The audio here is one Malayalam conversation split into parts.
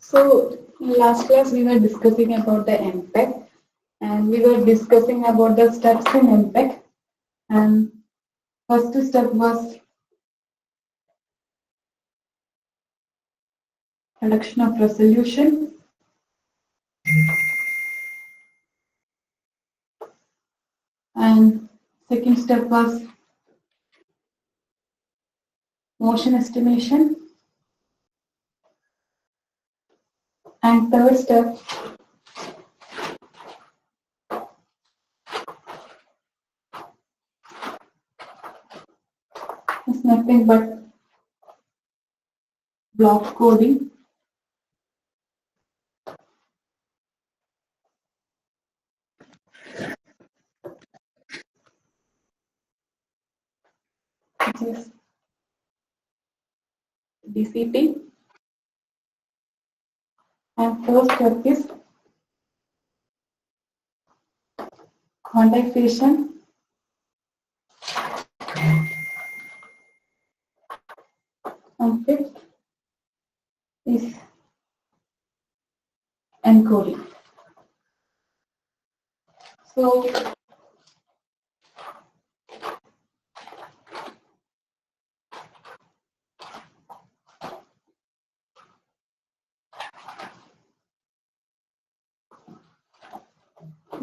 So in last class we were discussing about the MPEG and we were discussing about the steps in MPEG, and first step was reduction of resolution, and second step was motion estimation, and third step is nothing but block coding. Which is DCT, and fourth step is quantization, and fifth is encoding. So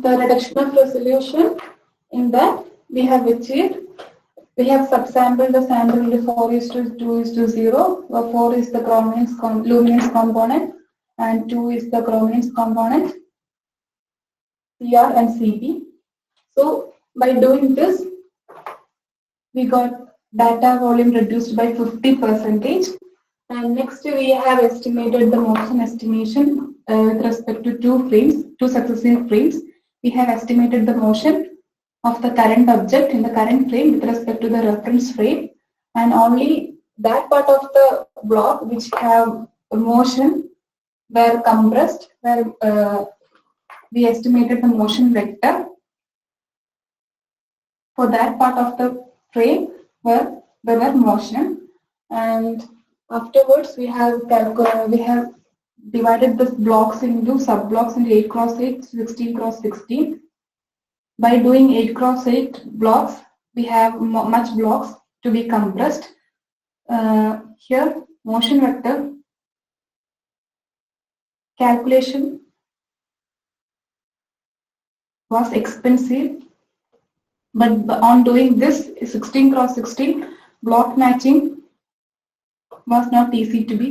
the reduction of resolution, in that we have achieved, we have subsampled the sample into 4:2:0, where 4 is the luminance component and 2 is the chrominance component, CR and CB. So by doing this, we got data volume reduced by 50%. And next we have estimated the motion estimation with respect to two successive frames. We have estimated the motion of the current object in the current frame with respect to the reference frame, and only that part of the block which have motion were compressed, where we estimated the motion vector for that part of the frame where there were motion. And afterwards we have divided the blocks into sub-blocks into 8x8, 16x16. By doing 8x8 blocks, we have much blocks to be compressed. Here, motion vector calculation was expensive, but on doing this 16x16 block matching was not easy to be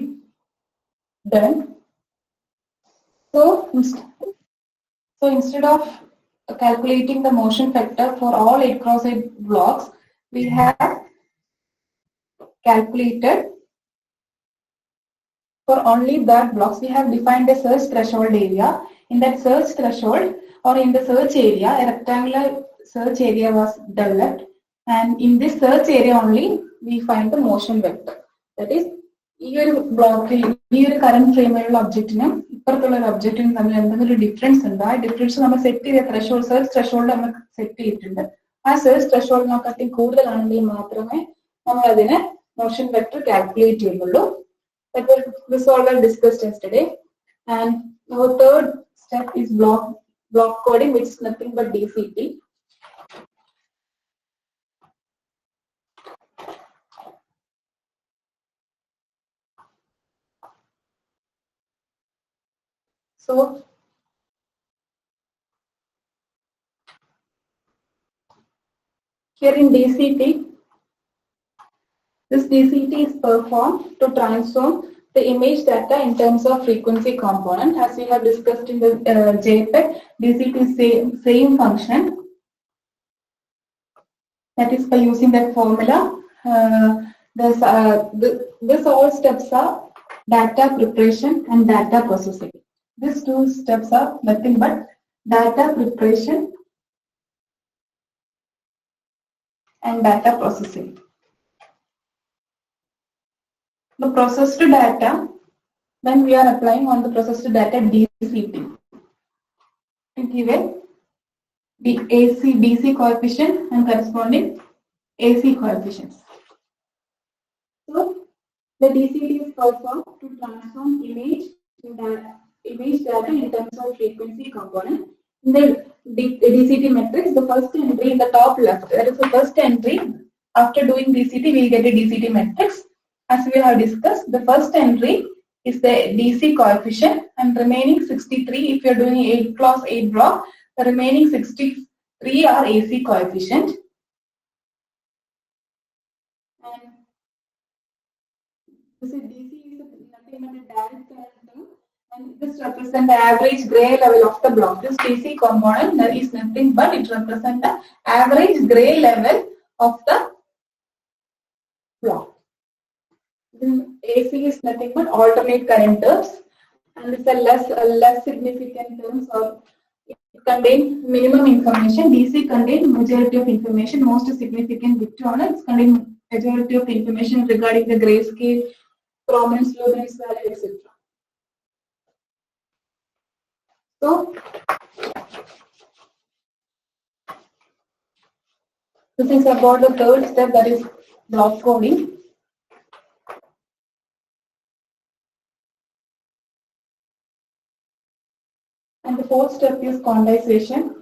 done. So instead of calculating the motion vector for all 8x8 blocks, we have calculated for only that blocks. We have defined a search threshold area. In that search threshold, or in the search area, a rectangular search area was developed, and in this search area only we find the motion vector. That is, ഈ ഒരു ബ്ലോക്കിൽ ഈ ഒരു കറന്റ് ഫ്രെയിമിലുള്ള ഒബ്ജക്റ്റിനും ഇപ്പുറത്തുള്ള ഒരു ഒബ്ജക്റ്റിനും തമ്മിൽ എന്തെങ്കിലും ഒരു ഡിഫറൻസ് ഉണ്ട്. ആ ഡിഫറൻസ് നമ്മൾ സെറ്റ് ചെയ്ത ത്രെഷോൾഡ്, സെർച്ച് ത്രെഷോൾഡ് നമ്മൾ സെറ്റ് ചെയ്തിട്ടുണ്ട്. ആ സെർച്ച് ത്രെഷോൾഡിനെക്കാട്ടി കൂടുതലാണെങ്കിൽ മാത്രമേ നമ്മൾ അതിനെ മോഷൻ വെക്ടർ കാൽക്കുലേറ്റ് ചെയ്യുള്ളൂ. This all were discussed yesterday. And our third step is block coding, which is nothing but DCT. So here in DCT, this DCT is performed to transform the image data in terms of frequency component. As we have discussed in the JPEG, DCT is same function. That is by using that formula. This all steps are data preparation and data processing. These two steps are nothing but data preparation and data processing. The processed data, when we are applying on the processed data DCT, we give the DC coefficient and corresponding AC coefficients. So the DCT is performed to transform image image data in terms of frequency component. In the DCT matrix, the first entry in the top left, that is the first entry. After doing DCT, we get a DCT matrix. As we have discussed, the first entry is the DC coefficient and remaining 63, if you are doing 8 class 8 block, the remaining 63 are AC coefficient. And this is DC is nothing but a direct current term, and this represents the average gray level of the block. This DC component is nothing but it represents the average gray level of the block. Then AC is nothing but alternate current terms, and it's a less significant terms, or it contains minimum information. DC contains majority of information. Most significant bit on it contains majority of information regarding the grayscale, prominence, luminance value, etc. So this is about the third step, that is block coding. And the fourth step is quantization.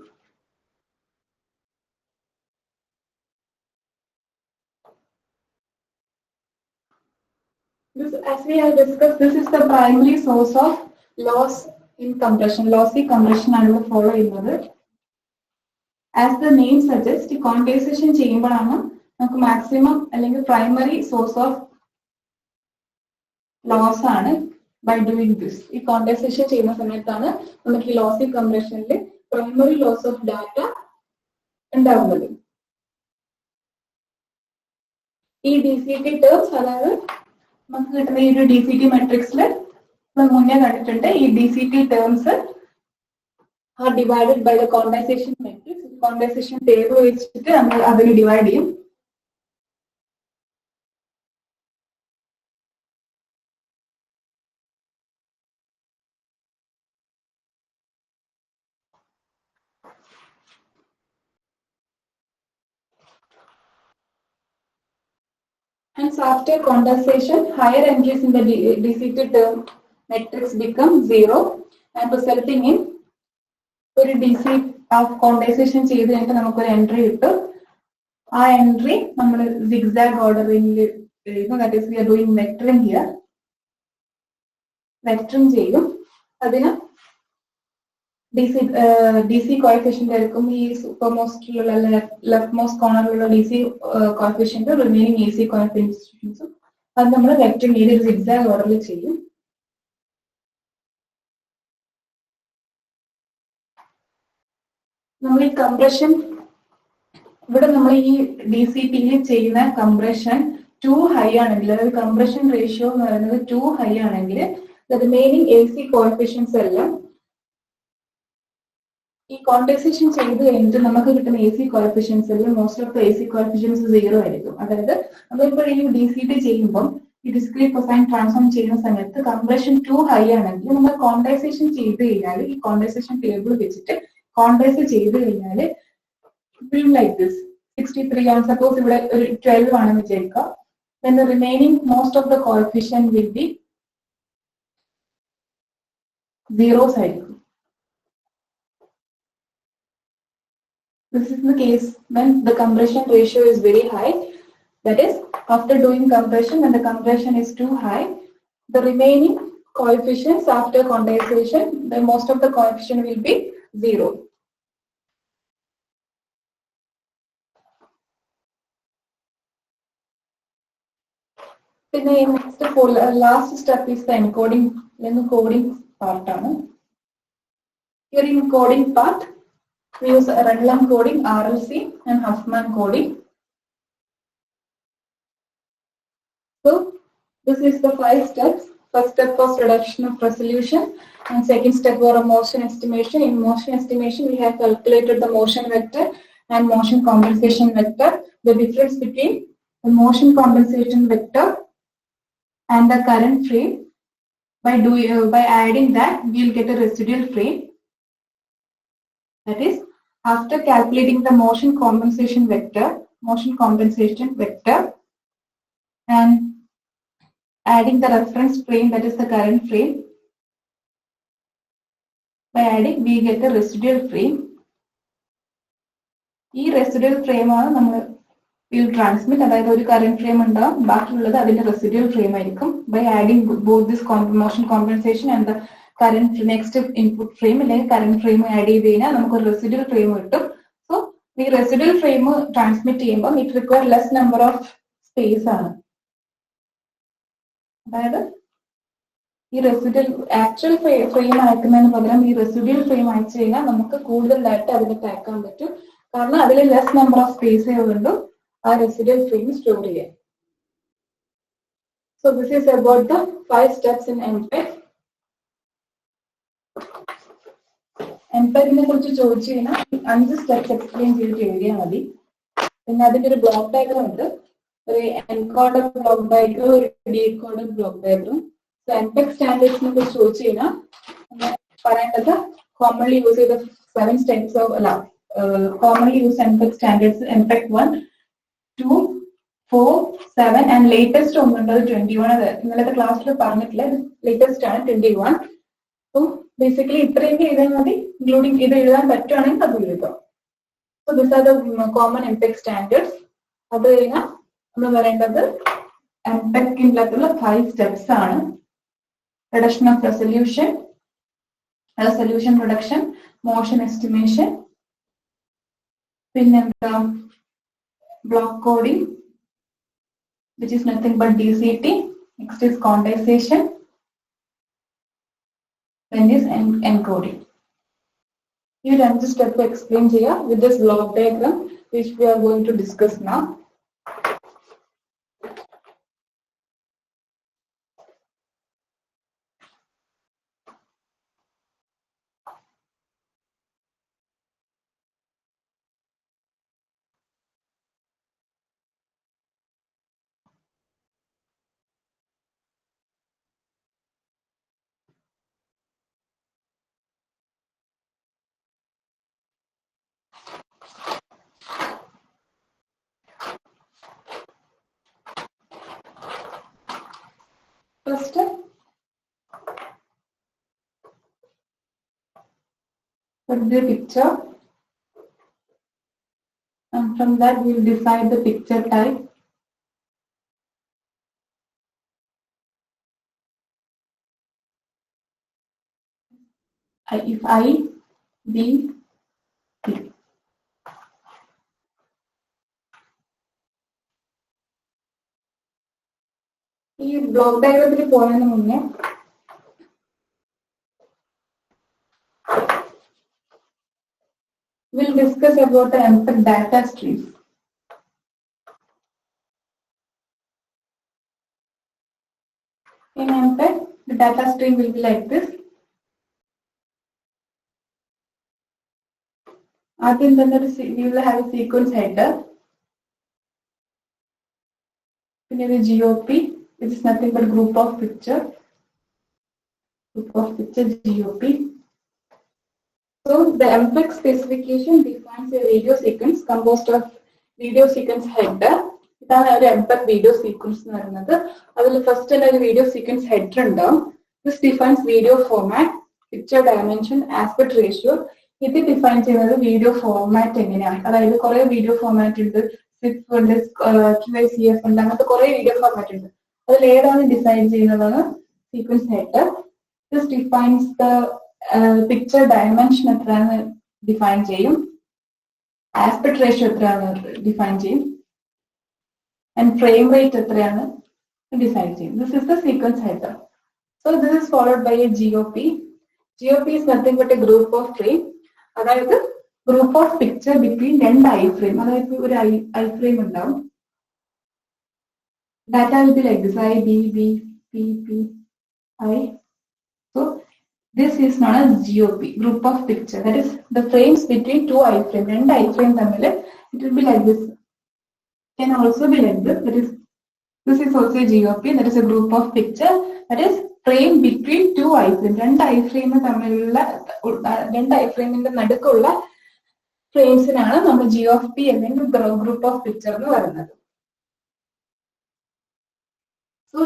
This, as we have discussed, this is the primary source of loss in compression, lossy compression and follow another. As the name suggests, the quantization cheyumbozhanu maximum allengi primary source of loss aanu. By doing this, ഈ quantization ചെയ്യുന്ന സമയത്താണ് നമുക്ക് ഈ lossy compressionൽ primary loss of data ഉണ്ടാവുന്നത്. ഈ DCT terms, അതായത് നമുക്ക് കിട്ടുന്ന ഈ ഒരു DCT matrixൽ നമ്മൾ മുന്നേ കണ്ടിട്ടുണ്ട്. ഈ DCT terms are divided by the quantization matrix. Quantization table വെച്ചിട്ട് നമ്മൾ അതിനെ ഡിവൈഡ് ചെയ്യും. Hence, after quantization, higher entries in the DCT term matrix become 0 and resulting in ഒരു DC of quantization ചെയ്ത് കഴിഞ്ഞിട്ട് നമുക്കൊരു എൻട്രി കിട്ടും. ആ എൻട്രി നമ്മൾ zigzag ordering എഴുതും. That is, we are doing vectoring here. Vectoring ചെയ്യും. അതിന് DC coefficient എടുക്കും. ഈ സൂപ്പർമോസ്റ്റിലുള്ള ലെഫ്റ്റ് മോസ്റ്റ് കോർണറിലുള്ള DC coefficient, remaining AC coefficients, അത് നമ്മൾ വെക്ടറിംഗ് ചെയ്ത് ഒരു zigzag ഓർഡറിൽ ചെയ്യും. നമ്മൾ ഈ കംപ്രഷൻ, ഇവിടെ നമ്മൾ ഈ DCT ചെയ്യുന്ന കംപ്രഷൻ ടു ഹൈ ആണെങ്കിൽ, അതായത് കംപ്രഷൻ റേഷ്യോ എന്ന് പറയുന്നത് ടു ഹൈ ആണെങ്കിൽ, റിമൈനിങ് AC coefficients എല്ലാം ഈ ക്വാണ്ടിസേഷൻ ചെയ്ത് കഴിഞ്ഞിട്ട് നമുക്ക് കിട്ടുന്ന AC coefficients എല്ലാം most of the AC coefficients 0 ആയിരിക്കും. അതായത് നമ്മളിപ്പോൾ ഈ DCT ചെയ്യുമ്പോൾ ഈ ഡിസ്ക്രീറ്റ് കൊസൈൻ ട്രാൻസ്ഫോം ചെയ്യുന്ന സമയത്ത് കംപ്രഷൻ ടു ഹൈ ആണെങ്കിൽ നമ്മൾ ക്വാണ്ടിസേഷൻ ചെയ്ത് കഴിഞ്ഞാൽ ഈ ക്വാണ്ടിസേഷൻ ടേബിൾ വെച്ചിട്ട് ക്വാണ്ടിസ് ചെയ്ത് കഴിഞ്ഞാൽ ലൈക്ക് ദിസ് 63 ആണ്. സപ്പോസ് ഇവിടെ ഒരു 12 ആണെന്ന് വിചാരിക്കുക. then the remaining most of the coefficient will be zeros ആയിരിക്കും. This is the case when the compression ratio is very high. That is, after doing compression, when the compression is too high, the remaining coefficients after quantization, the most of the coefficient will be 0. Then the next last step is the encoding. Then the coding part. Here in coding part, we use Redlum coding, RLC, and Huffman coding. So this is the 5 steps. First step was reduction of resolution, and second step was a motion estimation. In motion estimation, we have calculated the motion vector and motion compensation vector. The difference between the motion compensation vector and the current frame, by adding that, we will get a residual frame. That is, after calculating the motion compensation vector, and adding the reference frame, that is the current frame, By adding, we get a residual frame. ഈ റെസിഡ്യൂൽ ഫ്രെയിമാണ് നമ്മൾ വിൽ ട്രാൻസ്മിറ്റ്, അതായത് ഒരു കറന്റ് ഫ്രെയിം ഉണ്ടാവും, ബാക്കിയുള്ളത് അതിന്റെ റെസിഡ്യൂൽ ഫ്രെയിം ആയിരിക്കും. By adding both this motion compensation and the current next input frame അല്ലെങ്കിൽ കറന്റ് ഫ്രെയിം ആഡ് ചെയ്ത് കഴിഞ്ഞാൽ നമുക്ക് ഒരു റെസിഡ്യൂൽ ഫ്രെയിം കിട്ടും. സോ ഈ റെസിഡ്യൂൽ ഫ്രെയിം ട്രാൻസ്മിറ്റ് ചെയ്യുമ്പോൾ it require less number of space ആണ്. അതായത് ഈ റെസിഡ്യൂൽ ആക്ച്വൽ ഫ്രെയിം അയക്കുന്നതിന് പകരം ഈ റെസിഡ്യൂൽ ഫ്രെയിം അയച്ചു കഴിഞ്ഞാൽ നമുക്ക് കൂടുതൽ ഡാറ്റ അതിലേക്ക് അയക്കാൻ പറ്റും. കാരണം അതിൽ ലെസ് നമ്പർ ഓഫ് സ്പേസേ ഉള്ളൂ ആ റെസിഡ്യൂൽ ഫ്രെയിം സ്റ്റോർ ചെയ്യാൻ. So this is about the 5 steps in MPEG. MPEG-നെ കുറിച്ച് ചോദിച്ചു കഴിഞ്ഞാൽ 5 സ്റ്റെപ്സ് എക്സ്പ്ലെയിൻ ചെയ്തിട്ട് എഴുതിയാൽ മതി. പിന്നെ അതിന്റെ ഒരു ബ്ലോക്ക് ഡയഗ്രം ഉണ്ട്, ഒരു എൻകോഡർ ബ്ലോക്ക് ഡയഗ്രം, ഒരു decoder block diagram. So MPEG സ്റ്റാൻഡേർഡ്സിനെ കുറിച്ച് ചോദിച്ചു കഴിഞ്ഞാൽ പറയേണ്ടത് കോമൺലി യൂസ് ചെയ്ത 7 steps of commonly used MPEG standards MPEG 1, 2, 4, 7 and latest ഒന്നുണ്ട് 21. ഇന്നലത്തെ ക്ലാസ്സിൽ പറഞ്ഞിട്ടില്ല, ലേറ്റസ്റ്റ് ആണ് 21. സോ ബേസിക്കലി ഇത്രയും എഴുതാൻ മതി, ഇൻക്ലൂഡിങ് ഇത് എഴുതാൻ പറ്റുവാണെങ്കിൽ അത് എഴുതാം. So this are the common MPEG standards. അത് കഴിഞ്ഞാൽ നമ്മൾ പറയേണ്ടത് MPEG-ലുള്ള 5 steps ആണ്. Reduction of resolution, resolution reduction, motion estimation, പിന്നെന്താ block coding, which is nothing but DCT. Next is quantization, then is encoding. You run this step to explain here with this block diagram which we are going to discuss now. First, put the picture, and from that we will decide the picture type. If I, B, P. ഈ ബ്ലോക്ക് ഡയഗ്രത്തിൽ പോകുന്നതിന് മുന്നേ we'll discuss about the MPEG data streams. In MPEG, the data stream will be like this. Then we will have a sequence header. Then the GOP, which is nothing but group of picture. GOP. So the MPEG specification defines a video sequence composed of video sequence header. ഇതാണ് ഒരു MPEG video sequence എന്ന് പറയുന്നത്. അതിൽ ഫസ്റ്റ് തന്നെ ഒരു video sequence header ഉണ്ടാവും. This defines video format, picture dimension, aspect ratio. ഇത് ഡിഫൈൻ ചെയ്യുന്നത് വീഡിയോ ഫോർമാറ്റ് എങ്ങനെയാണ്. അതായത് കുറെ വീഡിയോ ഫോർമാറ്റ് ഉണ്ട്, സിപ്പ് ഉണ്ട്, QACF ഉണ്ട്, അങ്ങനത്തെ കുറെ വീഡിയോ ഫോർമാറ്റ് ഉണ്ട്. അതിൽ ഏതാണ് ഡിസൈൻ ചെയ്യുന്നതാണ് sequence header. This defines the picture dimension എത്രയാണ് ഡിഫൈൻ ചെയ്യും, ആസ്പെക്ട് റേഷ്യോ എത്രയാണ് ഡിഫൈൻ ചെയ്യും, ആൻഡ് ഫ്രെയിം റേറ്റ് എത്രയാണ് ഡിസൈൻ ചെയ്യും. This is the sequence header. So this is followed by a GOP. GOP is nothing but a group of frame. അതായത് group of picture between 2 I frame. അതായത് ഒരു ഐ ഫ്രെയിം ഉണ്ടാവും. Data will be like this I, B, B, P, P, I. So this is known as GOP, group of picture. That is the frames between 2 I frame. 2 I frame തമ്മിൽ it will be like this. Can also be like this. That is, this is also a GOP. That is a group of picture. That is frame between 2 I frame. 2 I frame തമ്മിലുള്ള 2 ഐ ഫ്രെയിമിന്റെ നടുക്കുള്ള ഫ്രെയിംസിനാണ് നമ്മൾ GOP അല്ലെങ്കിൽ ഗ്രൂപ്പ് ഓഫ് പിക്ചർ എന്ന് പറയുന്നത്. So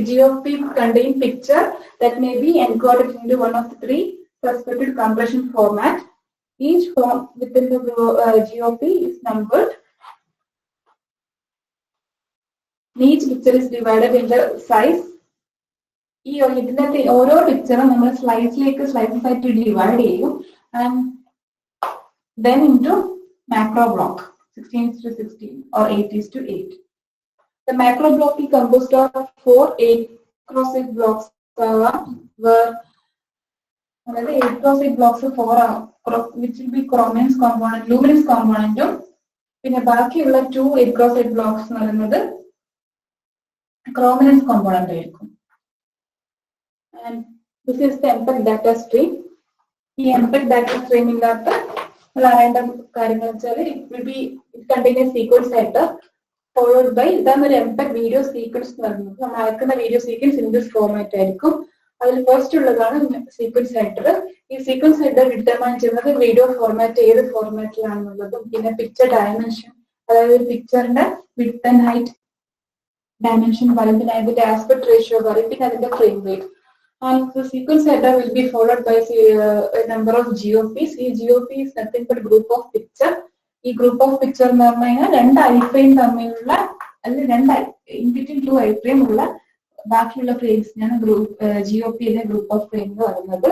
GOP contain picture that may be encoded into one of the 3 respect to compression format. Each form within the GOP is numbered. Each picture is divided into size. ഈ ഇതിനകത്ത് ഓരോ പിക്ചറും നമ്മൾ സ്ലൈസിലേക്ക് സ്ലൈസസ് ആയിട്ട് ഡിവൈഡ് ചെയ്യും and then into macro block 16:16 or 8:8. The macro block is composed of 4 8x8 blocks where 8x8 blocks 4 which will be chrominance component, luminance component. പിന്നെ ബാക്കിയുള്ള 2 8x8 blocks എന്ന് പറയുന്നത് chrominance component ആയിരിക്കും. And this is the MPEG data stream. ഈ MPEG data stream ഇല്ലാത്ത അറിയേണ്ട കാര്യങ്ങൾ വെച്ചാൽ it contains a sequence header followed by ഇതാണ് ഒരു MPEG video sequence എന്ന് പറയുന്നത്. നമ്മൾ അയക്കുന്ന video sequence in this format ആയിരിക്കും. അതിൽ ഫസ്റ്റ് ഉള്ളതാണ് സീക്വൻസ് ഹെഡർ. ഈ സീക്വൻസ് ഹെഡർ ഡിറ്റർമൈൻ ചെയ്യുന്നത് വീഡിയോ ഫോർമാറ്റ് ഏത് ഫോർമാറ്റിലാണെന്നുള്ളതും പിന്നെ പിക്ചർ ഡയമെൻഷൻ, അതായത് പിക്ചറിന്റെ വിഡ്ത്ത് ആൻഡ് ഹൈറ്റ് ഡയമെൻഷൻ പറയും, പിന്നെ അതിന്റെ ആസ്പെക്ട് റേഷ്യോ പറയും, പിന്നെ അതിന്റെ frame rate. And the sequence header will be followed by a number of GOPs. ഈ GOP is nothing but group of picture. ഈ group of picture എന്ന് പറഞ്ഞു കഴിഞ്ഞാൽ രണ്ട് iframe തമ്മിലുള്ള അല്ലെങ്കിൽ രണ്ട് in between 2 iframe ഉള്ള ബാക്കിയുള്ള ഫ്രെയിംസിനാണ് GOP-യിലെ ഗ്രൂപ്പ് ഓഫ് ഫ്രെയിം എന്ന് പറയുന്നത്.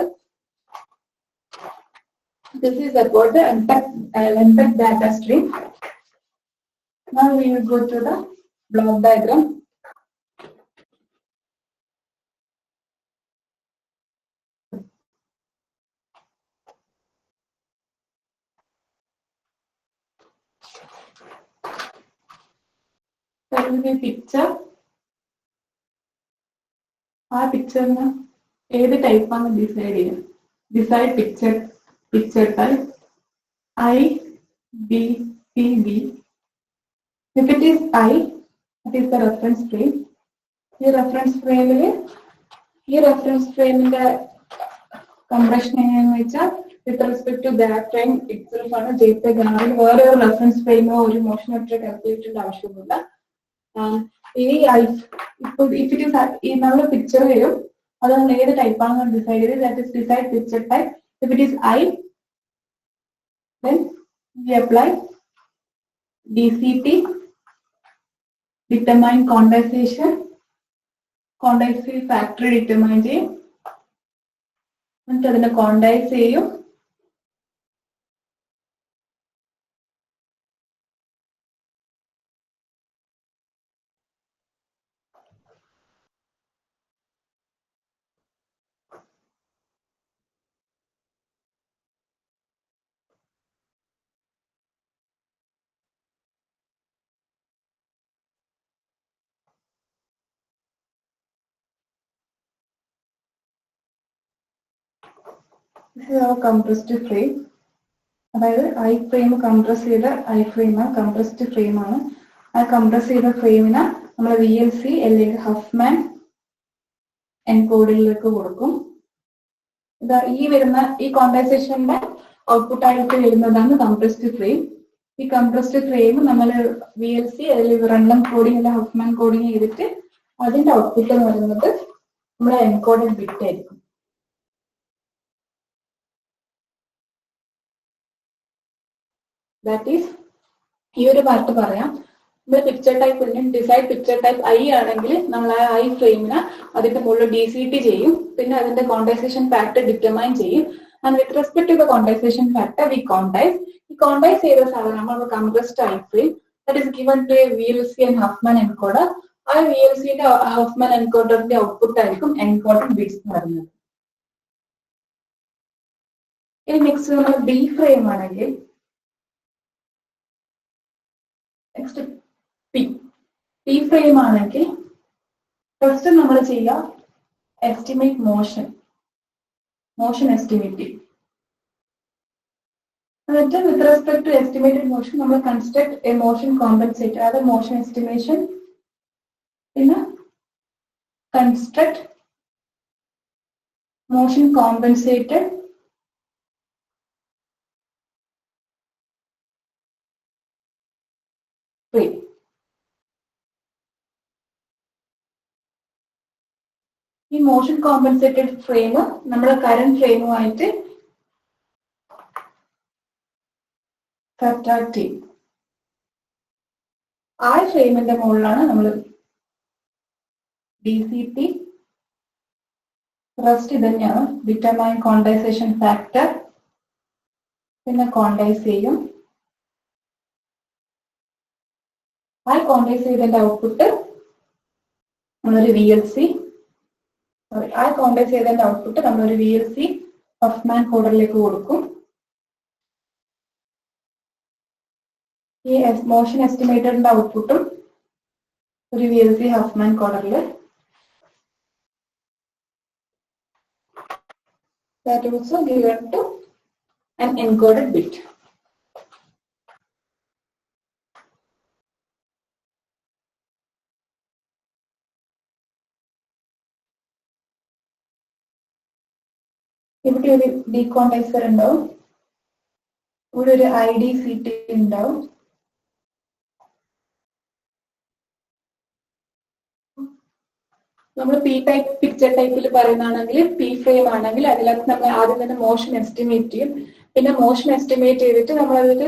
This is about the MPEG data stream. Now we will go to the block diagram. That will be picture. ആ പിക്ചറിന് ഏത് ടൈപ്പാണ് ഡിസൈഡ് ചെയ്യുക. Decide picture type I, B, C, B. If it is I, that is the reference frame. ഈ reference frameന്റെ compression എങ്ങനെയാണെന്ന് വെച്ചാൽ with respect to that frame itself ആണ് JPEG ആണെങ്കിൽ വേറെ ഒരു reference frame ഒരു മോഷൻ വെക്ടർ കാൽക്കുലേറ്റ് ചെയ്യേണ്ട ആവശ്യമൊന്നുമില്ല. ഇപ്പോൾ if it is ഈ നമ്മൾ പിക്ചർ വരും അത് നമ്മൾ ഏത് ടൈപ്പാണെന്ന് ഡിസൈഡ് ചെയ്ത് that is decide picture type. If it is I, then we apply DCT, determine condensation factor determine ചെയ്യും, എന്നിട്ട് അതിനെ കോണ്ടൈസ് ചെയ്യും. This is our compressed frame. അതായത് ഐ ഫ്രെയിം കംപ്രസ് ചെയ്ത കംപ്രസ്ഡ് ഫ്രെയിം ആണ്. ആ കംപ്രസ് ചെയ്ത ഫ്രെയിമിനെ നമ്മൾ VLC അല്ലെങ്കിൽ ഹഫ്മാൻ എൻകോഡിലേക്ക് കൊടുക്കും. ഇതാ ഈ കോണ്ടൻസേഷന്റെ ഔട്ട്പുട്ട് ആയിട്ട് വരുന്നതാണ് കംപ്രസ്ഡ് ഫ്രെയിം. ഈ കംപ്രസ്ഡ് ഫ്രെയിം നമ്മൾ VLC അല്ലെങ്കിൽ റണ്ണം കോഡിംഗ് അല്ലെങ്കിൽ ഹഫ്മാൻ കോഡിംഗ് ചെയ്തിട്ട് അതിന്റെ ഔട്ട്പുട്ട് എന്ന് പറയുന്നത് നമ്മുടെ എൻകോഡഡ് ബിറ്റ് ആയിരിക്കും. That is, ഈ ഒരു പാർട്ട് പറയാം. നമ്മൾ picture type decide picture type I ആണെങ്കിൽ നമ്മൾ ആ ഐ ഫ്രെയിമിനെ അതിന്റെ മുകളിൽ DCT ചെയ്യും, പിന്നെ അതിന്റെ കോണ്ടൻസേഷൻ ഫാക്ടർ ഡിറ്റർമൈൻ ചെയ്യും. And with respect to the condensation factor we quantize. ഈ കോണ്ടൈസ് ചെയ്ത സാധനം നമ്മൾ compressed I frame that is given to a VLC and Huffman encoder. ആ VLC-ന്റെ ഹഫ്മാൻ എൻകോഡറിന്റെ ഔട്ട്പുട്ട് ആയിരിക്കും എൻകോഡഡ് ബിറ്റ്സ് എന്ന് പറയുന്നത്. ഇനി നെക്സ്റ്റ് നമ്മൾ ബി ഫ്രെയിം ആണെങ്കിൽ നെക്സ്റ്റ് പി ഫ്രെയിം ആണെങ്കിൽ ഫസ്റ്റ് നമ്മൾ ചെയ്യുക എസ്റ്റിമേറ്റ് മോഷൻ എസ്റ്റിമേറ്റ്. എന്നിട്ട് with respect to estimated motion നമ്മൾ കൺസ്ട്രക്ട് എ മോഷൻ കോമ്പൻസേറ്റർ. അതായത് മോഷൻ എസ്റ്റിമേഷൻ, പിന്നെ കൺസ്ട്രക്ട് മോഷൻ കോമ്പൻസേറ്റഡ് frame. ഈ മോഷൻ കോമ്പൻസേറ്റഡ് ഫ്രെയിം നമ്മുടെ കറന്റ് ഫ്രെയിമുമായിട്ട് സബ്ട്രാക്ട് ചെയ്യും. ആ ഫ്രെയിമിന്റെ മുകളിലാണ് നമ്മൾ DCT റെസ്റ്റ് ഇത് തന്നെയാണ്. ഡിറ്റർമൈൻ ക്വാണ്ടൈസേഷൻ ഫാക്ടർ, പിന്നെ ക്വാണ്ടൈസ് ചെയ്യും. ആ ക്വാണ്ടൈസ് ചെയ്തതിന്റെ ഔട്ട്പുട്ട് നമ്മളൊരു VLC ആ ക്വാണ്ടൈസ് ചെയ്തതിന്റെ ഔട്ട്പുട്ട് നമ്മളൊരു VLC ഹഫ്മാൻ കോഡറിലേക്ക് കൊടുക്കും. ഈ മോഷൻ എസ്റ്റിമേറ്ററിന്റെ ഔട്ട്പുട്ടും ഒരു VLC ഹഫ്മാൻ കോഡറിൽ that also given to an encoded bit. ഇവിടെ ഒരു ഡീക്വാണ്ടൈസർ ഉണ്ടാവും, ഇവിടെ ഒരു IDCT ഉണ്ടാവും. നമ്മൾ പി ടൈപ്പ് പിക്ചർ ടൈപ്പിൽ പറയുന്നതാണെങ്കിൽ പി ഫ്രെയിം ആണെങ്കിൽ അതിനകത്ത് നമ്മൾ ആദ്യം തന്നെ മോഷൻ എസ്റ്റിമേറ്റ് ചെയ്യും. പിന്നെ മോഷൻ എസ്റ്റിമേറ്റ് ചെയ്തിട്ട് നമ്മൾ അതിൽ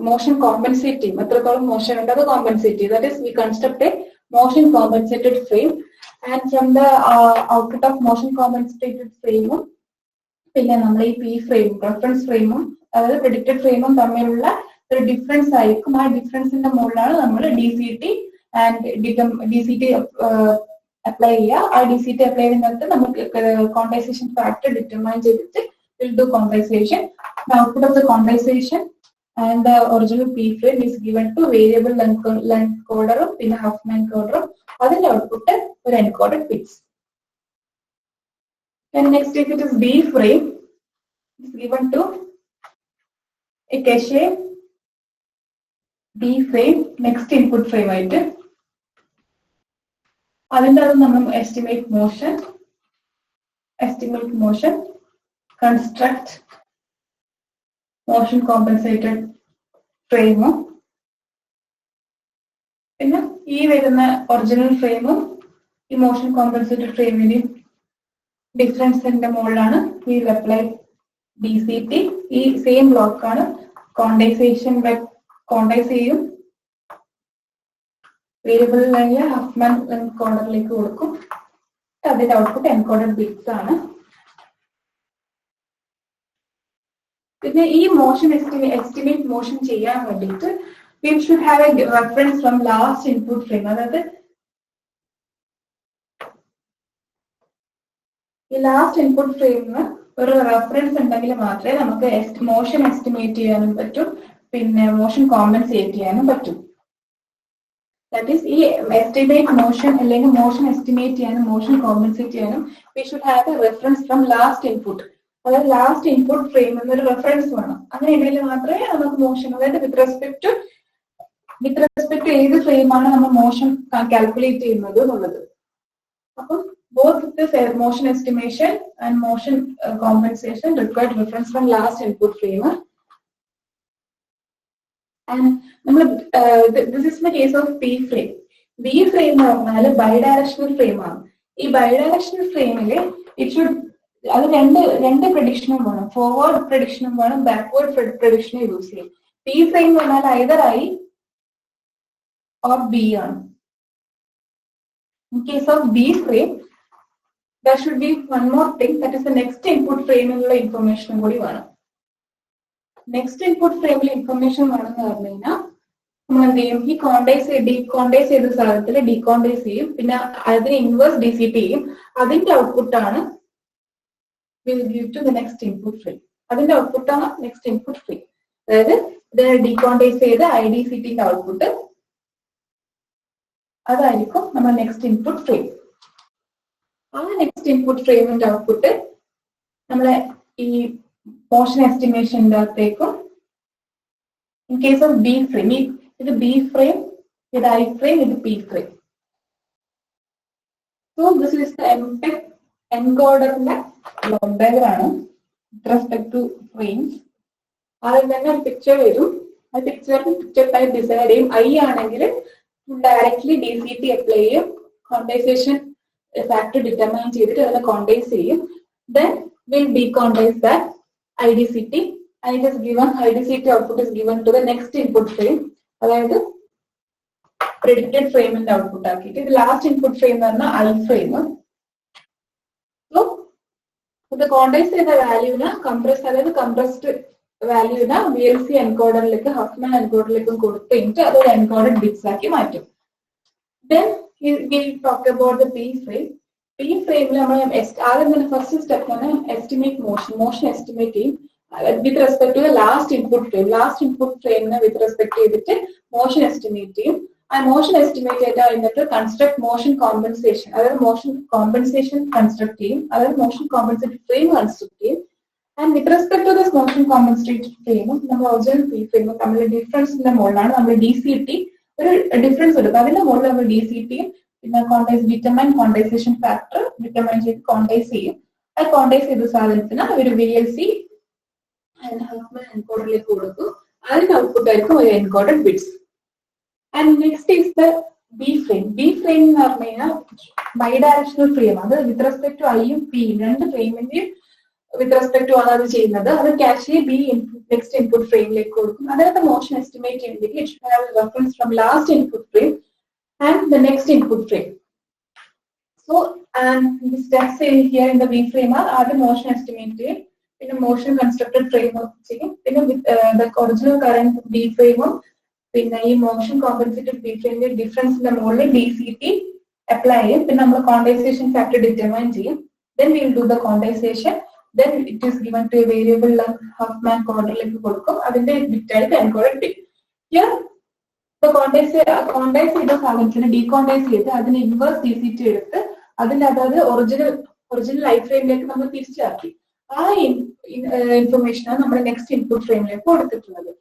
മോഷൻ കോമ്പൻസേറ്റ് ചെയ്യും. എത്രത്തോളം മോഷൻ ഉണ്ട് അത് കോമ്പൻസേറ്റ് ചെയ്യും. That is we construct a motion compensated frame. And from the output of motion compensated ഫ്രെയിമും പിന്നെ നമ്മൾ ഈ പി ഫ്രെയിം റെഫറൻസ് ഫ്രെയിമും അതായത് പ്രെഡിക്റ്റഡ് ഫ്രെയിമും തമ്മിലുള്ള ഒരു ഡിഫറൻസ് ആയിരിക്കും. ആ ഡിഫറൻസിന്റെ മുകളിലാണ് നമ്മൾ DCT അപ്ലൈ ചെയ്യുക. ആ DCT അപ്ലൈ ചെയ്യുന്നിടത്ത് നമുക്ക് ക്വാണ്ടൈസേഷൻ ഫാക്ടർ ഡിറ്റർമൈൻ ചെയ്തിട്ട് will do quantization. Output of the quantization and the original P frame is given to variable length കോഡറും പിന്നെ ഹഫ്മാൻ കോഡറും. അതിന്റെ ഔട്ട്പുട്ട് ഒരു encoded bits. And next, if it is B frame, it is given to a cache B frame next input frame ആയിട്ട്. അതിൻ്റെ അത് നമ്മൾ estimate motion, construct motion compensated frame. പിന്നെ ഈ വരുന്ന ഒറിജിനൽ ഫ്രെയിമും ഈ മോഷൻ കോമ്പൻസേറ്റഡ് ഫ്രെയിമിന്റെയും ഡിഫറൻസിന്റെ മുകളിലാണ് ഈ അപ്ലൈ DCT. ഈ സെയിം ബ്ലോക്ക് ആണ് ക്വാണ്ടൈസേഷൻ ക്വാണ്ടൈസ് ചെയ്യും. വേരിയബിളിലായ ഹഫ്മാൻ കോഡറിലേക്ക് കൊടുക്കും. അതിന്റെ ഔട്ട്പുട്ട് എൻകോഡഡ് ബിറ്റ്സ് ആണ്. പിന്നെ ഈ മോഷൻ എസ്റ്റിമേറ്റ് മോഷൻ ചെയ്യാൻ വേണ്ടിയിട്ട് we should have a reference from last input frame. അതായത് ഈ ലാസ്റ്റ് ഇൻപുട്ട് ഫ്രെയിമിന് ഒരു റെഫറൻസ് ഉണ്ടെങ്കിൽ മാത്രമേ നമുക്ക് മോഷൻ എസ്റ്റിമേറ്റ് ചെയ്യാനും പറ്റും, പിന്നെ മോഷൻ കോമ്പൻസേറ്റ് ചെയ്യാനും പറ്റും. ദാറ്റ് ഈസ് ഈ എസ്റ്റിമേറ്റ് മോഷൻ അല്ലെങ്കിൽ മോഷൻ എസ്റ്റിമേറ്റ് ചെയ്യാനും മോഷൻ കോമ്പൻസേറ്റ് ചെയ്യാനും we should have A reference from last input. അതായത് ലാസ്റ്റ് ഇൻപുട്ട് ഫ്രെയിമിൽ നിന്ന് ഒരു റെഫറൻസ് വേണം. അങ്ങനെ ഉണ്ടെങ്കിൽ മാത്രമേ നമുക്ക് മോഷൻ, അതായത് വിത്ത് റെസ്പെക്ട് ടു ഏത് ഫ്രെയിമാണ് നമ്മൾ മോഷൻ കാൽക്കുലേറ്റ് ചെയ്യുന്നത് എന്നുള്ളത്. അപ്പം both this motion estimation and motion compensation required reference from last input frame. And this is the case of P frame. B frame പറഞ്ഞാൽ bidirectional frame ആണ്. ഈ bidirectional ഫ്രെയിമിൽ it should അത് രണ്ട് പ്രഡിക്ഷനും വേണം, ഫോർവേഡ് പ്രഡിക്ഷനും വേണം, ബാക്ക്വേർഡ് പ്രഡിക്ഷനും യൂസ് ചെയ്യും. P frame പറഞ്ഞാൽ either I or B ആണ്. In case of B frame, there should be one more thing, that is the next input frame in the information കൂടി വേണം. നെക്സ്റ്റ് ഇൻപുട്ട് ഫ്രെയിമിൽ ഇൻഫർമേഷൻ വേണമെന്ന് പറഞ്ഞു കഴിഞ്ഞാൽ നമ്മൾ എന്ത് ചെയ്യും, ഈ ഡീകോണ്ടൈസ് ചെയ്ത സ്ഥലത്തിൽ ഡീകോണ്ടൈസ് ചെയ്യും, പിന്നെ അതിന് ഇൻവേഴ്സ് DCT ചെയ്യും. അതിന്റെ ഔട്ട്പുട്ടാണ് will give to the next input frame. അതിന്റെ ഔട്ട്പുട്ടാണ് നെക്സ്റ്റ് ഇൻപുട്ട് ഫ്രെയിം. അതായത് ഇത് ഡീകോണ്ടൈസ് ചെയ്ത IDCTന്റെ ഔട്ട്പുട്ട് അതായിരിക്കും നമ്മൾ നെക്സ്റ്റ് ഇൻപുട്ട് ഫ്രെയിം. ആ നെക്സ്റ്റ് ഇൻപുട്ട് ഫ്രെയിമിന്റെ ഔട്ട്പുട്ട് നമ്മളെ ഈ മോഷൻ എസ്റ്റിമേഷൻ്റെ അകത്തേക്കും, in case of B frame, ഇത് ബി ഫ്രെയിം, ഇത് ഐ ഫ്രെയിം, ഇത് P frame. So this is the എൻകോഡറിന്റെ block diagram with respect to frames. അതിൽ തന്നെ ഒരു പിക്ചർ വരും. ആ പിക്ചർ ടൈപ്പ് ഡിസൈഡ് ചെയ്യും. ഐ ആണെങ്കിൽ ഡയറക്ട്ലി DCT അപ്ലൈ ചെയ്യും. ക്വാണ്ടൈസേഷൻ factor determine ചെയ്തിട്ട് അതിനെ quantize ചെയ്യും. Then we'll dequantize that IDCT and it is given, IDCT output is given to the next input frame. അതായത് predicted frame and output ആക്കിയിട്ട് ഇത് ലാസ്റ്റ് ഇൻപുട്ട് ഫ്രെയിം എന്ന് പറഞ്ഞാൽ I ഫ്രെയിം. So ഇത് quantize ചെയ്ത വാല്യൂവിനെ കംപ്രസ്, അതായത് കംപ്രസ്ഡ് വാല്യൂവിനെ VLC എൻകോഡറിലേക്ക് ഹഫ്മാൻ എൻകോഡറിലേക്കും കൊടുത്തു കഴിഞ്ഞിട്ട് അതൊരു എൻകോഡഡ് ബിറ്റ്സ് ആക്കി മാറ്റും. Then we'll talk about the P frame. P frame നമ്മൾ ആദ്യം തന്നെ ഫസ്റ്റ് സ്റ്റെപ്പ് ആണ് എസ്റ്റിമേറ്റ് മോഷൻ എസ്റ്റിമേറ്റ് ചെയ്യും with respect to the last input frame. Last input ഫ്രെയിമിനെ വിത്ത് റെസ്പെക്ട് ചെയ്തിട്ട് മോഷൻ എസ്റ്റിമേറ്റ് ചെയ്യും. ആ മോഷൻ എസ്റ്റിമേറ്റ് ചെയ്തിട്ട് അതിനകത്ത് കൺസ്ട്രക്ട് മോഷൻ കോമ്പൻസേഷൻ, അതായത് മോഷൻ കോമ്പൻസേഷൻ കൺസ്ട്രക്ട് ചെയ്യും, അതായത് മോഷൻ കോമ്പൻസേറ്റഡ് ഫ്രെയിം കൺസ്ട്രക്ട് ചെയ്യും. And with respect to this motion compensated ഫ്രെയിമും നമ്മൾ ഒറിജിനൽ P ഫ്രെയിമും തമ്മിൽ ഡിഫറൻസിന്റെ മുകളിലാണ് നമ്മൾ DCT ഒരു ഡിഫറൻസ് എടുക്കും. അതിന്റെ മുകളിൽ നമ്മൾ DCT പിന്നെ ഡിറ്റർമൈൻ ക്വാണ്ടൈസേഷൻ ഫാക്ടർ ഡിറ്റർമൈൻ ചെയ്ത് ക്വാണ്ടൈസ് ചെയ്യും. അത് ക്വാണ്ടൈസ് ചെയ്ത സാധനത്തിന് ഒരു VLC ഹഫ്മാൻ എൻകോഡറിലേക്ക് കൊടുക്കും. അതിന്റെ ഔട്ട്പുട്ട് ആയിരിക്കും ഒരു encoded bits. And next is the B frame. B frame എന്ന് പറഞ്ഞു കഴിഞ്ഞാൽ ബൈ ഡയറക്ഷണൽ ഫ്രെയിം. അത് വിത്ത് റെസ്പെക്ട് ടു ഐയും പിയും രണ്ട് ഫ്രെയിമിന്റെയും വിത്ത് റെസ്പെക്ട് ടു ആണ് അത് ചെയ്യുന്നത്. അത് ക്യാഷ് B നെക്സ്റ്റ് ഇൻപുട്ട് ഫ്രെയിമിലേക്ക് കൊടുക്കും. അതിനകത്ത് മോഷൻ എസ്റ്റിമേറ്റ് ചെയ്യുമ്പോഴേക്ക് it should have reference from last input frame and the next input frame. So and the steps here in the B frame are the motion estimate, in a motion constructed frame with the original current B frame, in the motion compensated B frame difference in the mode DCT apply, then we quantization factor determine. Then we will do the quantization. Then it is given to a variable Huffman quadratic കൊടുക്കും. അതിന്റെ ബിറ്റായിട്ട് എൻകോഡഡ് ബിറ്റ്. Here ഇപ്പൊ ക്വാണ്ടൈസ് ചെയ്ത സാധനത്തിന് ഡീക്വാണ്ടൈസ് ചെയ്ത് അതിന് ഇൻവേഴ്സ് DCT എടുത്ത് അതിന്റെ അതായത് ഒറിജിനൽ I ഫ്രെയിമിലേക്ക് നമ്മൾ തിരിച്ചാക്കി. ആ ഇൻഫർമേഷനാണ് നമ്മൾ നെക്സ്റ്റ് ഇൻപുട്ട് ഫ്രെയിമിലേക്ക് കൊടുത്തിട്ടുള്ളത്.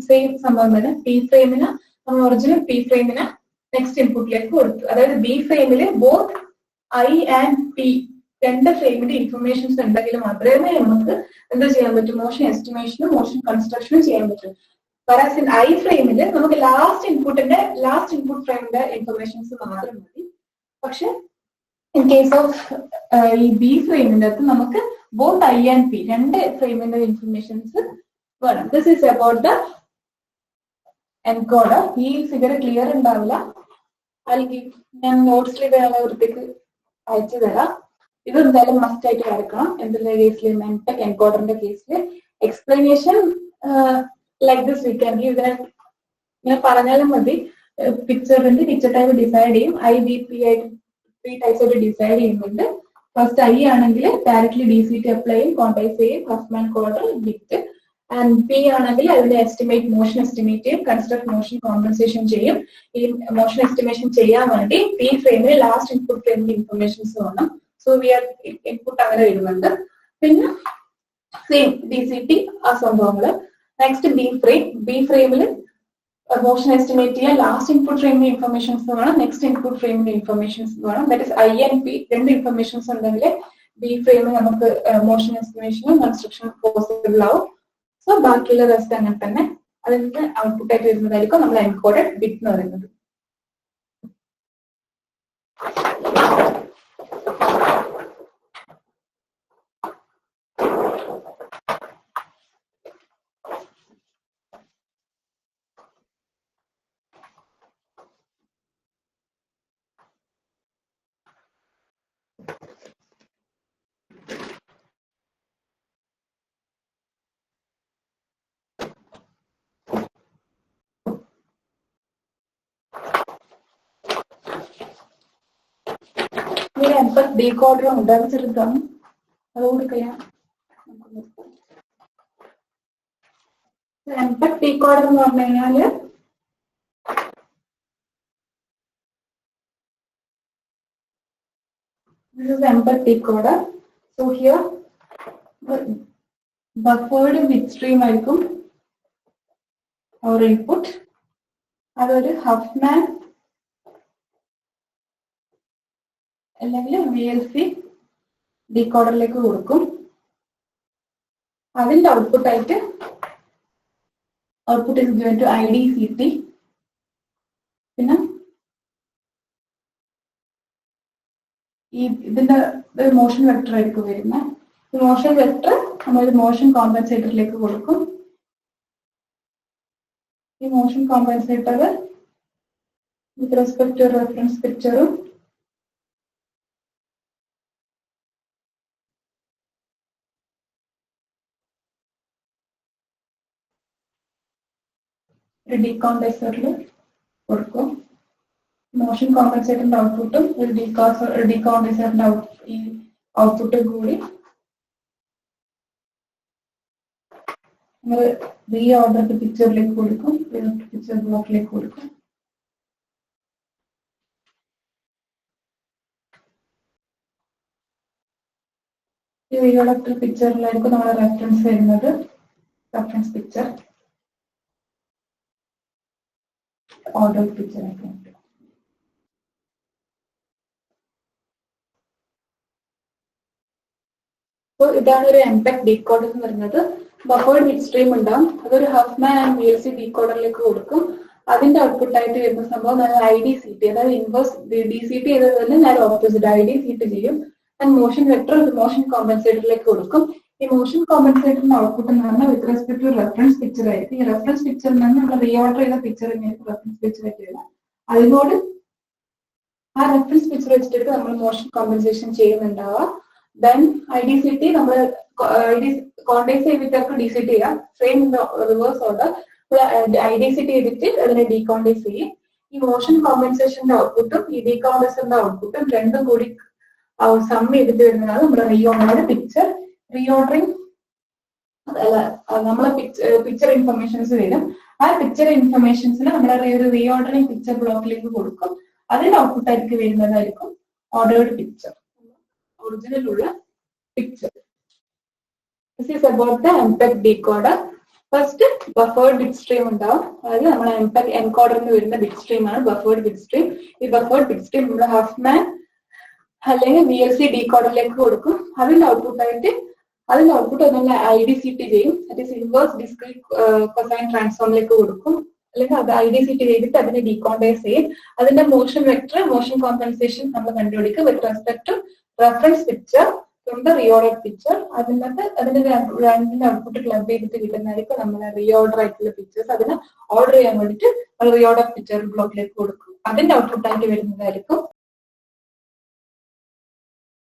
സെയിം സംഭവം തന്നെ P ഫ്രെയിമിന് നമ്മൾ ഒറിജിനൽ P ഫ്രെയിമിന് നെക്സ്റ്റ് ഇൻപുട്ടിലേക്ക് കൊടുത്തു. അതായത് B ഫ്രെയിമില് ബോത്ത് I ആൻഡ് P രണ്ട് ഫ്രെയിമിന്റെ ഇൻഫർമേഷൻസ് ഉണ്ടെങ്കിൽ മാത്രമേ നമുക്ക് എന്താ ചെയ്യാൻ പറ്റും, മോഷൻ എസ്റ്റിമേഷനും മോഷൻ കൺസ്ട്രക്ഷനും ചെയ്യാൻ പറ്റും. Whereas in I ഫ്രെയിമില് നമുക്ക് ലാസ്റ്റ് ഇൻപുട്ട് ഫ്രെയിമിന്റെ ഇൻഫർമേഷൻസ് മാത്രം മതി. പക്ഷെ ഇൻ കേസ് ഓഫ് ഈ B ഫ്രെയിമിന്റെ അകത്ത് നമുക്ക് ബോത്ത് I ആൻഡ് P രണ്ട് ഫ്രെയിമിന്റെ ഇൻഫർമേഷൻസ് വേണം. This is about the encoder. ഈ ഫിഗർ ക്ലിയർ ഉണ്ടാവില്ല, അല്ലെങ്കിൽ ഞാൻ നോട്ട്സിൽ വൃത്തിക്ക് അയച്ചു തരാം. ഇത് എന്തായാലും മസ്റ്റ് ആയിട്ട് വരക്കണം. എന്തിന്റെ കേസിൽ മെൻടെക് എൻകോഡറിന്റെ കേസിൽ explanation like this we can give that. ഞാൻ പറഞ്ഞാലും മതി. പിക്ചർ ടൈപ്പ് ഡിസൈഡ് ചെയ്യും. IBP ആയിട്ട് 3 ടൈപ്സ് ആയിട്ട് ഡിസൈഡ് ചെയ്യുന്നുണ്ട്. ഫസ്റ്റ് I ആണെങ്കിൽ ഡയറക്ട്ലി DCT അപ്ലൈ ചെയ്യും, ക്വാണ്ടൈസ് ചെയ്യും, ഹഫ്മാൻ ക്വാഡർ ബിറ്റ്. ആൻഡ് P ആണെങ്കിൽ അതിന്റെ മോഷൻ എസ്റ്റിമേറ്റ് ചെയ്യും, കൺസ്ട്രക്ട് മോഷൻ കോമ്പൻസേഷൻ ചെയ്യും. ഈ മോഷൻ എസ്റ്റിമേഷൻ ചെയ്യാൻ വേണ്ടി P ഫ്രെയിമിൽ ലാസ്റ്റ് ഇൻപുട്ട് ഫ്രെയിമിന്റെ ഇൻഫർമേഷൻസ് വേണം. സോ വി ആർ ഇൻപുട്ട് അങ്ങനെ വരുന്നുണ്ട്. പിന്നെ സെയിം DCT ആ സംഭവങ്ങള്. നെക്സ്റ്റ് B ഫ്രെയിമിൽ മോഷൻ എസ്റ്റിമേറ്റ് ചെയ്യാൻ ലാസ്റ്റ് ഇൻപുട്ട് ഫ്രെയിമിന്റെ ഇൻഫർമേഷൻസ് വേണം, നെക്സ്റ്റ് ഇൻപുട്ട് ഫ്രെയിമിന്റെ ഇൻഫർമേഷൻസ് വേണം. That is I and P രണ്ട് ഇൻഫർമേഷൻസ് ഉണ്ടെങ്കിൽ B ഫ്രെയിമിൽ നമുക്ക് മോഷൻ എസ്റ്റിമേഷനും കൺസ്ട്രക്ഷൻ പോസിബിൾ ആവും. സോ ബാക്കിയുള്ള റെസ്റ്റ് അങ്ങനെ തന്നെ അതിന്റെ ഔട്ട്പുട്ട് ആയിട്ട് വരുന്നതായിരിക്കും നമ്മൾ എൻകോഡഡ് ബിറ്റ് എന്ന് പറയുന്നത്. ഡീകോഡർ ഉണ്ടാകും ചെറുതാണ്, അതുകൊണ്ട് കഴിയാം. ഡീകോഡർ എന്ന് പറഞ്ഞു കഴിഞ്ഞാല് this is MPEG decoder. So here buffered bitstream ആയിരിക്കും our input. അതൊരു ഹഫ്മാൻ അല്ലെങ്കിൽ VLC ഡീകോഡറിലേക്ക് കൊടുക്കും. അതിന്റെ ഔട്ട്പുട്ട് ആയിട്ട് output is given to IDCT. പിന്നെ ഇതിന്റെ മോഷൻ വെക്ടർ ആയിരിക്കും വരുന്നത്. ഈ മോഷൻ വെക്ടർ നമ്മൾ മോഷൻ കോമ്പൻസേറ്ററിലേക്ക് കൊടുക്കും. ഈ motion compensator with respect to reference പിക്ചറും ഒരു ഡീകോണ്ടൈസറിൽ കൊടുക്കും. മോഷൻ കോമ്പൻസേറ്ററിന്റെ ഔട്ട്പുട്ടും ഒരു ഡീകോണ്ടൈസറിന്റെ ഈ ഔട്ട്പുട്ടും കൂടി നമ്മൾ റീ ഓർഡർ പിക്ചറിലേക്ക് കൊടുക്കും, പിക്ചർ ബ്ലോക്കിലേക്ക് കൊടുക്കും. ഈ റീ ഓർഡർ പിക്ചറിലായിരിക്കും നമ്മുടെ റെഫറൻസ് വരുന്നത്, റെഫറൻസ് പിക്ചർ ഓർഡർ പിക്ചർ ആയിട്ട്. ഇതാണ് ഒരു MPEG ഡീകോഡർ എന്ന് പറയുന്നത്. ബഫേർഡ് ബിറ്റ് സ്ട്രീം ഉണ്ടാവും, അതൊരു ഹഫ്മാൻ ആൻഡ് VLC ഡീകോഡറിലേക്ക് കൊടുക്കും. അതിന്റെ ഔട്ട്പുട്ട് ആയിട്ട് വരുന്ന സംഭവം ഞാൻ IDCT, അതായത് ഇൻവേഴ്സ് DCT ചെയ്തത് തന്നെ ഞാൻ ഓപ്പോസിറ്റ് IDCT ചെയ്യും. ആൻഡ് മോഷൻ വെക്ടർ മോഷൻ കോമ്പൻസേറ്ററിലേക്ക് കൊടുക്കും. ഈ മോഷൻ കോമ്പൻസേറ്ററിന്റെ ഔട്ട്പുട്ട് എന്ന് പറഞ്ഞാൽ with respect to reference picture ആയിരിക്കും. ഈ റെഫറൻസ് പിക്ചറിൽ നിന്ന് നമ്മൾ റീഓർഡർ ചെയ്ത പിക്ചർ തന്നെയായിരിക്കും റെഫറൻസ് പിക്ചർ ആയിട്ട് വരിക. അതിനോട് ആ റെഫറൻസ് പിക്ചർ വെച്ചിട്ട് നമ്മൾ മോഷൻ കോമ്പൻസേഷൻ ചെയ്യുന്നുണ്ടാവുക. ദെൻ IDCT നമ്മൾ കോണ്ടൈസ് ചെയ്തിട്ടൊക്കെ DCT ചെയ്യാം. സെയിം റിവേഴ്സ് ഓർഡർ IDCT ചെയ്തിട്ട് അതിനെ ഡീകോണ്ടൈസ് ചെയ്യും. ഈ മോഷൻ കോമ്പൻസേഷന്റെ ഔട്ട്പുട്ടും ഈ ഡീകോണ്ടൈസറിന്റെ ഔട്ട്പുട്ടും രണ്ടും കൂടി സം ചെയ്തിട്ട് വരുന്നതാണ് നമ്മുടെ റീഓർഡർ പിക്ചർ. റീഓർഡറിങ് നമ്മളെ പിക്ചർ ഇൻഫർമേഷൻസ് വരും. ആ പിക്ചർ ഇൻഫർമേഷൻസിന് നമ്മളെ ഒരു റീഓർഡറിങ് പിക്ചർ ബ്ലോക്കിലേക്ക് കൊടുക്കും. അതിന്റെ ഔട്ട്പുട്ട് ആയിരിക്കും വരുന്നതായിരിക്കും ഓർഡേർഡ് പിക്ചർ, ഒറിജിനൽ ഉള്ള picture. This is about the MPEG decoder. First buffered bit stream ഉണ്ടാവും, അതായത് നമ്മൾ MPEG എൻകോഡറിന് വരുന്ന ബിറ്റ് സ്ട്രീം ആണ് ബഫേർഡ് ബിറ്റ് സ്ട്രീം. ഈ ബഫേർഡ് ബിറ്റ് സ്ട്രീം നമ്മൾ ഹഫ്മാൻ അല്ലെങ്കിൽ VLC ഡീകോഡറിലേക്ക് കൊടുക്കും. അതിന്റെ ഔട്ട്പുട്ട് നമ്മൾ IDCT ചെയ്യും, ഇൻവേഴ്സ് ഡിസ്ക്രീറ്റ് കൊസൈൻ ട്രാൻസ്ഫോമിലേക്ക് കൊടുക്കും. അല്ലെങ്കിൽ അത് IDCT ചെയ്തിട്ട് അതിനെ ഡീകോണ്ടൈസ് ചെയ്യും. അതിന്റെ മോഷൻ വെക്ടർ മോഷൻ കോമ്പൻസേഷൻ നമ്മൾ കണ്ടുപിടിക്കും with respect to reference picture from the reorder picture. അതിന്റെ രണ്ടിന്റെ ഔട്ട്പുട്ട് ക്ലബ് ചെയ്തിട്ട് കിട്ടുന്നതായിരിക്കും നമ്മളെ റീഓർഡർ ആയിട്ടുള്ള പിക്ചേഴ്സ്. അതിന് ഓർഡർ ചെയ്യാൻ വേണ്ടിയിട്ട് റീഓർഡർ പിക്ചർ ബ്ലോക്കിലേക്ക് കൊടുക്കും. അതിന്റെ ഔട്ട്പുട്ട് ആയിട്ട് വരുന്നതായിരിക്കും